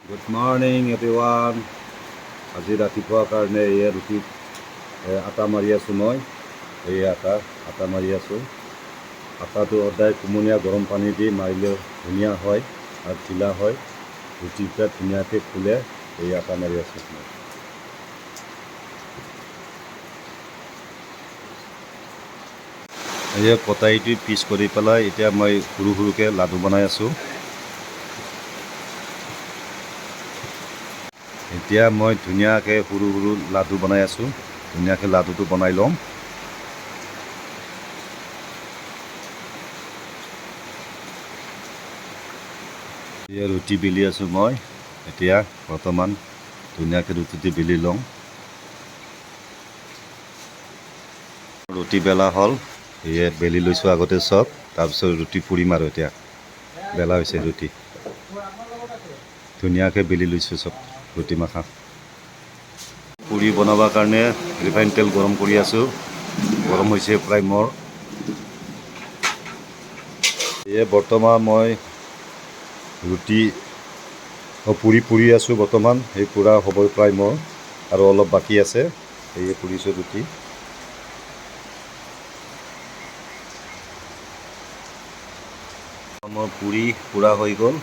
Good morning everyone. আজি ৰাতিপুৱাৰ কাৰণে এয়া ৰুটিত আটা মাৰি আছোঁ। মই এই আটা মাৰি আছোঁ। আটাটো সদায় কুমলীয়া গৰম পানী দি মাৰিলে ধুনীয়া হয় আৰু ঢিলা হয়, ৰুটিকেইটা ধুনীয়াকৈ ফুলে। এই আটা মাৰি আছোঁ মই। এই কটাৰীটো পিচ কৰি পেলাই এতিয়া মই সৰু সৰুকৈ লাডু বনাই আছোঁ। এতিয়া মই ধুনীয়াকৈ সৰু সৰু লাডু বনাই আছোঁ। ধুনীয়াকৈ লাডুটো বনাই ল'ম। এতিয়া ৰুটি বেলি আছোঁ মই। এতিয়া বৰ্তমান ধুনীয়াকৈ ৰুটিটো বেলি ল'ম। ৰুটি বেলা হ'ল, সেয়ে বেলি লৈছোঁ আগতে চব। তাৰপিছত ৰুটি পুৰিম আৰু এতিয়া বেলা হৈছে ৰুটি। ধুনীয়াকৈ বেলি লৈছোঁ চব ৰুটি মাখা। পুৰি বনাবৰ কাৰণে ৰিফাইন তেল গৰম কৰি আছোঁ। গৰম হৈছে প্ৰায় মোৰ। এয়ে বৰ্তমান মই ৰুটি পুৰি আছোঁ বৰ্তমান। সেই পুৰা হ'ব প্ৰায় মোৰ, আৰু অলপ বাকী আছে। সেয়ে পুৰিছোঁ ৰুটি। মোৰ পুৰি পুৰা হৈ গ'ল।